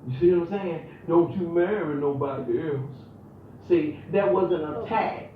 You see what I'm saying? Don't you marry nobody else. See, that was an attack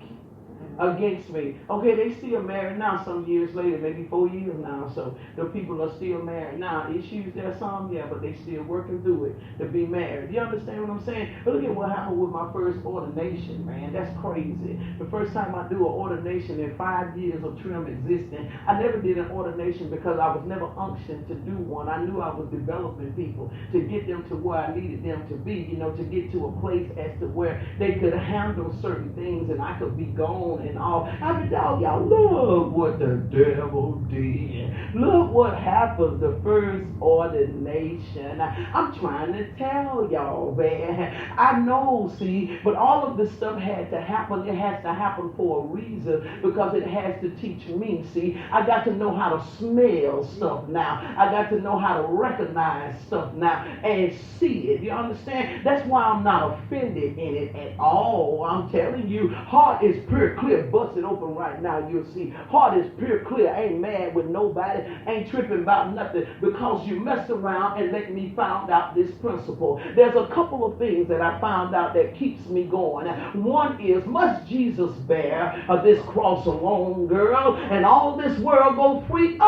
against me. Okay, they still married now some years later, maybe 4 years now. So the people are still married now. Issues there some, yeah, but they still working through it to be married. You understand what I'm saying? But look at what happened with my first ordination, man. That's crazy. The first time I do an ordination in 5 years of Trim existing, I never did an ordination because I was never unctioned to do one. I knew I was developing people to get them to where I needed them to be, to get to a place as to where they could handle certain things and I could be gone and all. I mean, y'all look what the devil did. Look what happened the first ordination. I'm trying to tell y'all, man. I know, see, but all of this stuff had to happen. It has to happen for a reason because it has to teach me, see. I got to know how to smell stuff now. I got to know how to recognize stuff now and see it. You understand? That's why I'm not offended in it at all. I'm telling you, heart is pure clear. Bust it open right now, you'll see. Heart is pure clear. Ain't mad with nobody. Ain't tripping about nothing because you messed around and let me find out this principle. There's a couple of things that I found out that keeps me going. One is, must Jesus bear this cross alone, girl, and all this world go free?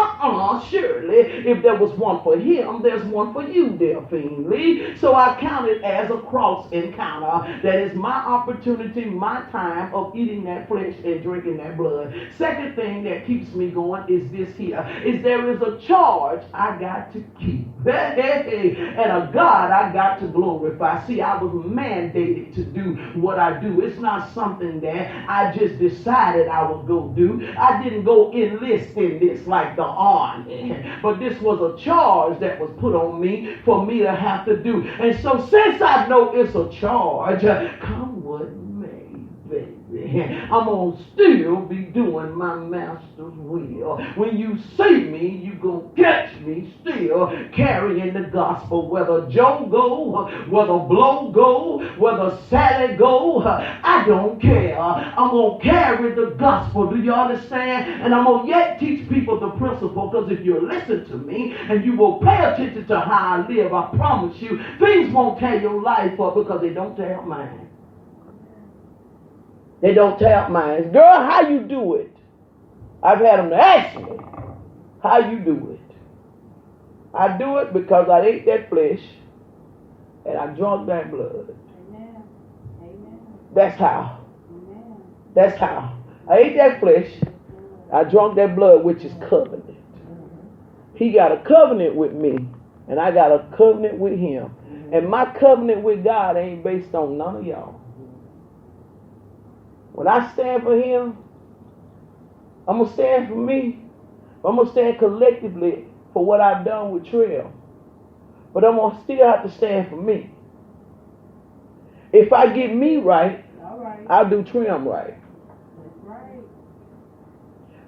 Surely. If there was one for him, there's one for you, dear Finley. So I count it as a cross encounter. That is my opportunity, my time of eating that flesh and drinking that blood. Second thing that keeps me going is this here, is there is a charge I got to keep. And a God I got to glorify. See, I was mandated to do what I do. It's not something that I just decided I would go do. I didn't go enlist in this like the army. But this was a charge that was put on me for me to have to do. And so since I know it's a charge, come what may, baby, I'm gonna still be doing my master's will. When you see me, you gonna catch me still carrying the gospel. Whether Joe go, whether Blow go, whether Sally go, I don't care. I'm gonna carry the gospel. Do you understand? And I'm gonna yet teach people the principle, because if you listen to me and you will pay attention to how I live, I promise you, things won't tear your life up because they don't tear mine. They don't tap mine. Girl, how you do it? I've had them to ask me, how you do it? I do it because I ate that flesh and I drank that blood. Amen. Amen. That's how. Amen. That's how. I ate that flesh, I drank that blood, which is covenant. He got a covenant with me, and I got a covenant with him. And my covenant with God ain't based on none of y'all. When I stand for him, I'm going to stand for me. I'm going to stand collectively for what I've done with Trail. But I'm going to still have to stand for me. If I get me right, I'll do Trim right.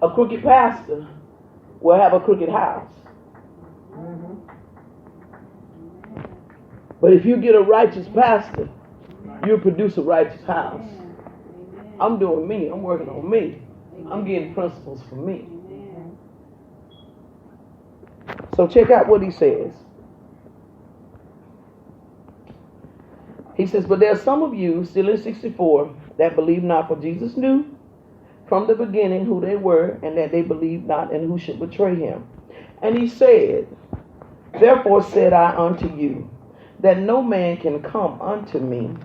A crooked pastor will have a crooked house. But if you get a righteous pastor, you'll produce a righteous house. I'm doing me. I'm working on me. I'm getting principles for me. So check out what he says. He says, but there are some of you, still in 64, that believe not, for Jesus knew from the beginning who they were, and that they believed not, and who should betray him. And he said, therefore said I unto you, that no man can come unto me,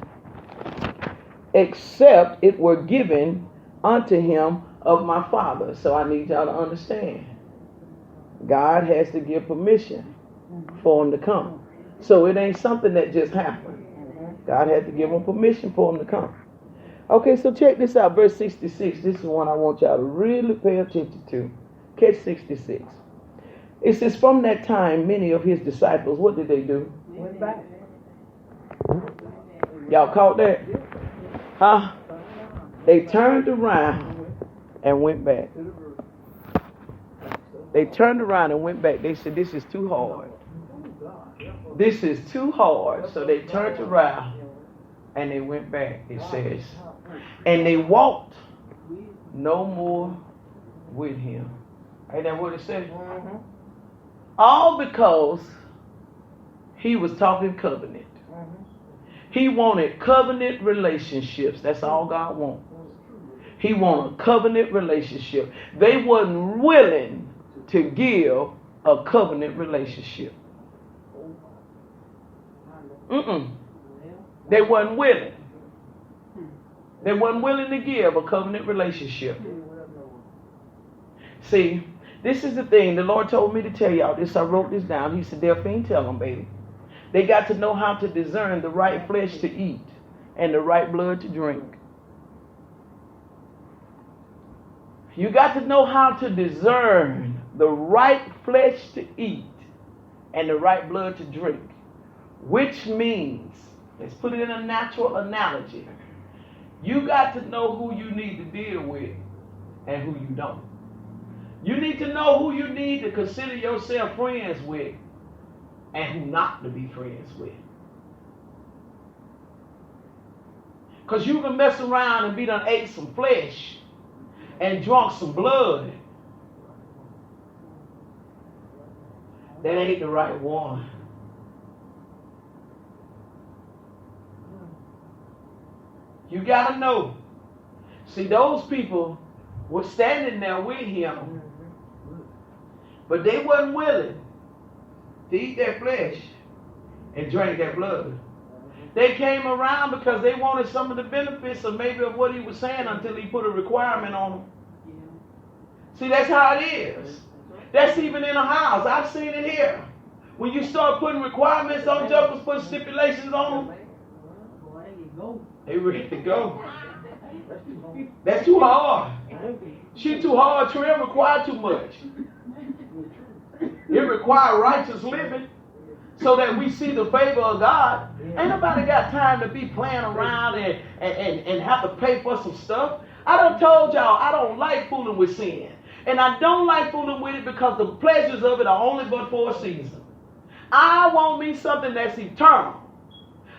except it were given unto him of my Father. So I need y'all to understand. God has to give permission for him to come. So it ain't something that just happened. God had to give him permission for him to come. Okay, so check this out. Verse 66. This is one I want y'all to really pay attention to. Catch 66. It says, from that time, many of his disciples, what did they do? Went back. Y'all caught that? Huh? They turned around and went back. They turned around and went back. They said, this is too hard. This is too hard. So they turned around and they went back, it says. And they walked no more with him. Ain't that what it says? All because he was talking covenant. He wanted covenant relationships. That's all God wants. He wanted a covenant relationship. They wasn't willing to give a covenant relationship. They wasn't willing. They wasn't willing to give a covenant relationship. See, this is the thing. The Lord told me to tell y'all this. I wrote this down. He said, Delphine, tell them, baby. They got to know how to discern the right flesh to eat and the right blood to drink. You got to know how to discern the right flesh to eat and the right blood to drink. Which means, let's put it in a natural analogy. You got to know who you need to deal with and who you don't. You need to know who you need to consider yourself friends with and who not to be friends with. Because you can mess around and be done ate some flesh and drunk some blood. That ain't the right one. You got to know. See, those people were standing there with him, but they wasn't willing to eat their flesh and drink their blood. They came around because they wanted some of the benefits of maybe of what he was saying until he put a requirement on them. See, that's how it is. That's even in a house. I've seen it here. When you start putting requirements on jokers, put stipulations on them, they ready to go. That's too hard. She too hard. Trim require too much. It requires righteous living so that we see the favor of God. Ain't nobody got time to be playing around and have to pay for some stuff. I done told y'all I don't like fooling with sin. And I don't like fooling with it because the pleasures of it are only but for a season. I want me something that's eternal.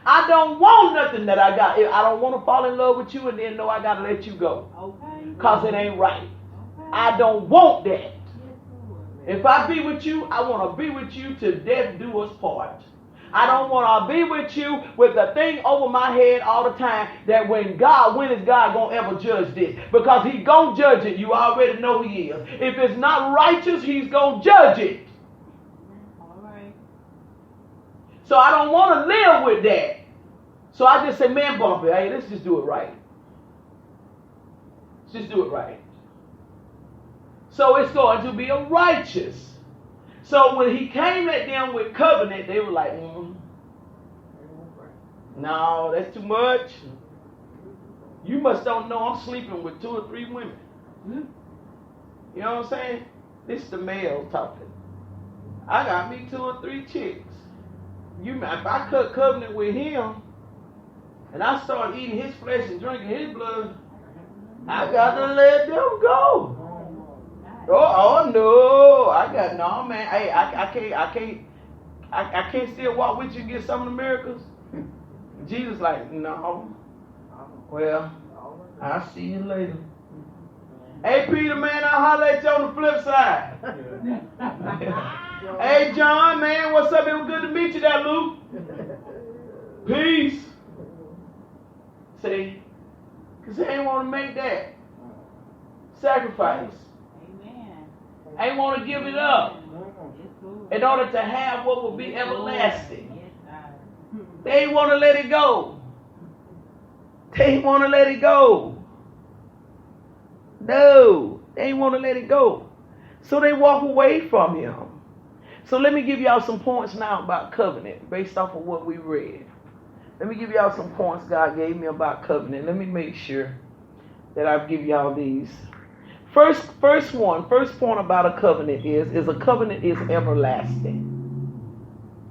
I don't want nothing that I got. I don't want to fall in love with you and then know I got to let you go. Because it ain't right. I don't want that. If I be with you, I want to be with you till death do us part. I don't want to be with you with the thing over my head all the time that when is God going to ever judge this? Because he's going to judge it. You already know he is. If it's not righteous, he's going to judge it. All right. So I don't want to live with that. So I just say, man, bump it. Hey, let's just do it right. Let's just do it right. So it's going to be a righteous. So when he came at them with covenant, they were like, no, that's too much. You must don't know I'm sleeping with 2 or 3 women. You know what I'm saying? This is the male talking. I got me 2 or 3 chicks. If I cut covenant with him and I start eating his flesh and drinking his blood, I got to let them go. Oh no! No man. Hey, I can't still walk with you and get some of the miracles. Jesus like, no. Well, I'll see you later. Hey Peter, man, I'll holler at you on the flip side. Hey John, man, what's up? It was good to meet you there, Luke. Peace. See, because they ain't want to make that sacrifice. Ain't want to give it up in order to have what will be everlasting. They ain't want to let it go. They ain't want to let it go. No, they ain't want to let it go. So they walk away from him. So let me give y'all some points now about covenant based off of what we read. Let me give y'all some points God gave me about covenant. Let me make sure that I've give y'all these. First point about a covenant is a covenant is everlasting.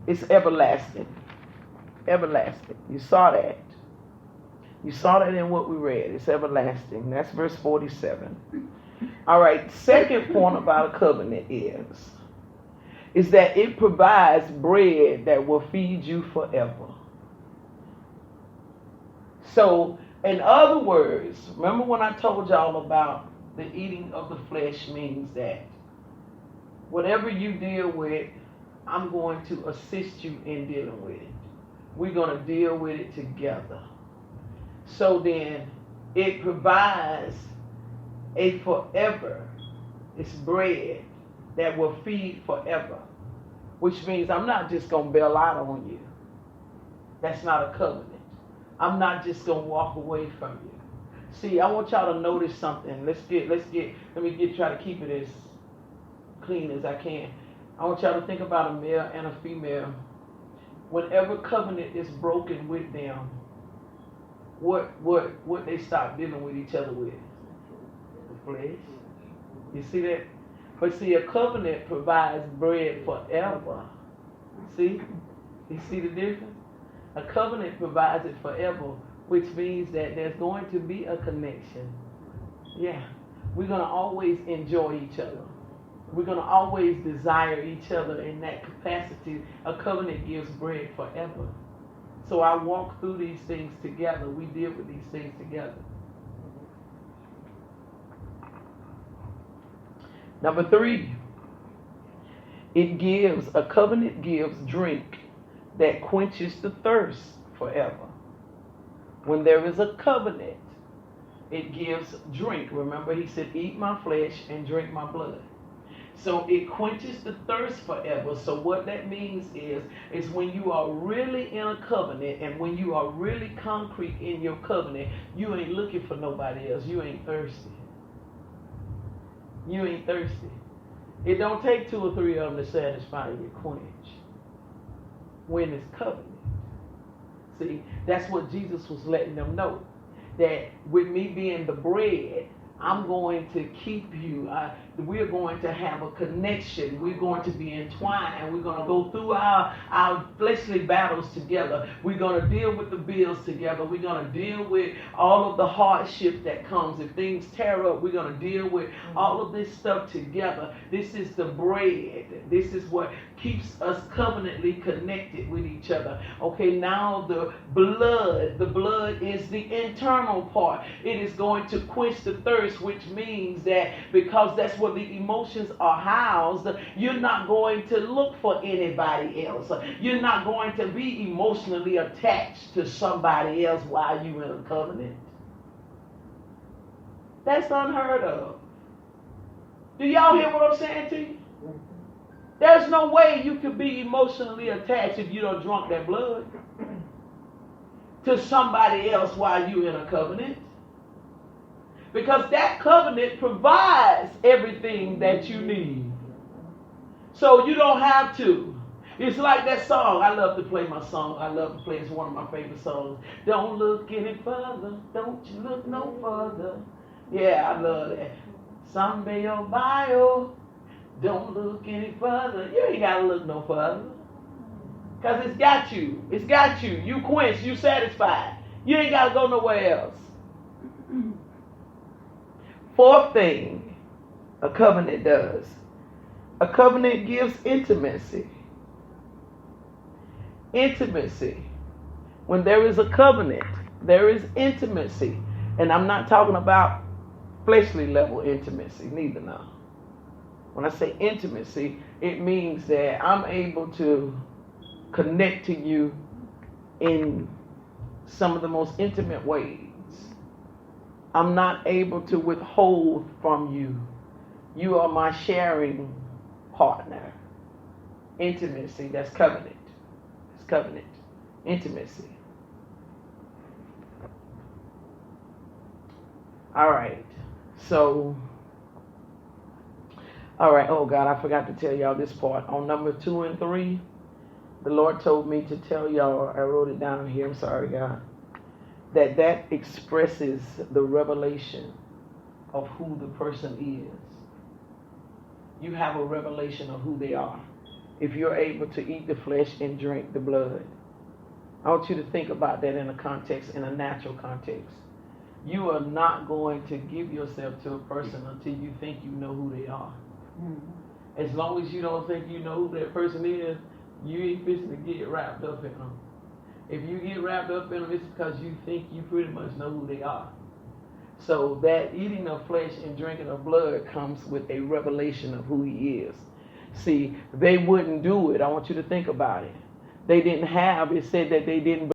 It's everlasting. Everlasting. You saw that. You saw that in what we read. It's everlasting. That's verse 47. All right. Second point about a covenant is that it provides bread that will feed you forever. So, in other words, remember when I told y'all about the eating of the flesh means that whatever you deal with, I'm going to assist you in dealing with it. We're going to deal with it together. So then it provides a forever. It's bread that will feed forever. Which means I'm not just going to bail out on you. That's not a covenant. I'm not just going to walk away from you. See, I want y'all to notice something. Let me try to keep it as clean as I can. I want y'all to think about a male and a female. Whenever covenant is broken with them, what they start dealing with each other with? The flesh. You see that? But see, a covenant provides bread forever. See? You see the difference? A covenant provides it forever, which means that there's going to be a connection. Yeah. We're going to always enjoy each other. We're going to always desire each other in that capacity. A covenant gives bread forever. So I walk through these things together. We deal with these things together. Number 3, a covenant gives drink that quenches the thirst forever. When there is a covenant, it gives drink. Remember, he said, eat my flesh and drink my blood. So it quenches the thirst forever. So what that means is when you are really in a covenant and when you are really concrete in your covenant, you ain't looking for nobody else. You ain't thirsty. You ain't thirsty. It don't take 2 or 3 of them to satisfy your quench. When it's covenant. See, that's what Jesus was letting them know. That with me being the bread, I'm going to keep you. We're going to have a connection. We're going to be entwined. And we're going to go through our fleshly battles together. We're going to deal with the bills together. We're going to deal with all of the hardship that comes. If things tear up, we're going to deal with all of this stuff together. This is the bread. This is what keeps us covenantly connected with each other. Okay, now the blood is the internal part. It is going to quench the thirst, which means that because that's where the emotions are housed, you're not going to look for anybody else. You're not going to be emotionally attached to somebody else while you're in a covenant. That's unheard of. Do y'all hear what I'm saying to you? There's no way you could be emotionally attached if you don't drunk that blood to somebody else while you're in a covenant. Because that covenant provides everything that you need. So you don't have to. It's like that song. I love to play my song. I love to play. It's one of my favorite songs. Don't look any further. Don't you look no further. Yeah, I love that. Someday your bio. Don't look any further. You ain't got to look no further. Because it's got you. It's got you. You quenched. You satisfied. You ain't got to go nowhere else. 4th thing a covenant does. A covenant gives intimacy. Intimacy. When there is a covenant, there is intimacy. And I'm not talking about fleshly level intimacy, neither now. When I say intimacy, it means that I'm able to connect to you in some of the most intimate ways. I'm not able to withhold from you. You are my sharing partner. Intimacy, that's covenant. It's covenant. Intimacy. All right. So, oh God, I forgot to tell y'all this part. On number 2 and 3, the Lord told me to tell y'all, I wrote it down here, I'm sorry, God, that expresses the revelation of who the person is. You have a revelation of who they are. If you're able to eat the flesh and drink the blood. I want you to think about that in a context, in a natural context. You are not going to give yourself to a person until you think you know who they are. As long as you don't think you know who that person is, you ain't fixing to get wrapped up in them. If you get wrapped up in them, it's because you think you pretty much know who they are. So that eating of flesh and drinking of blood comes with a revelation of who he is. See, they wouldn't do it. I want you to think about it. They didn't have, it said that they didn't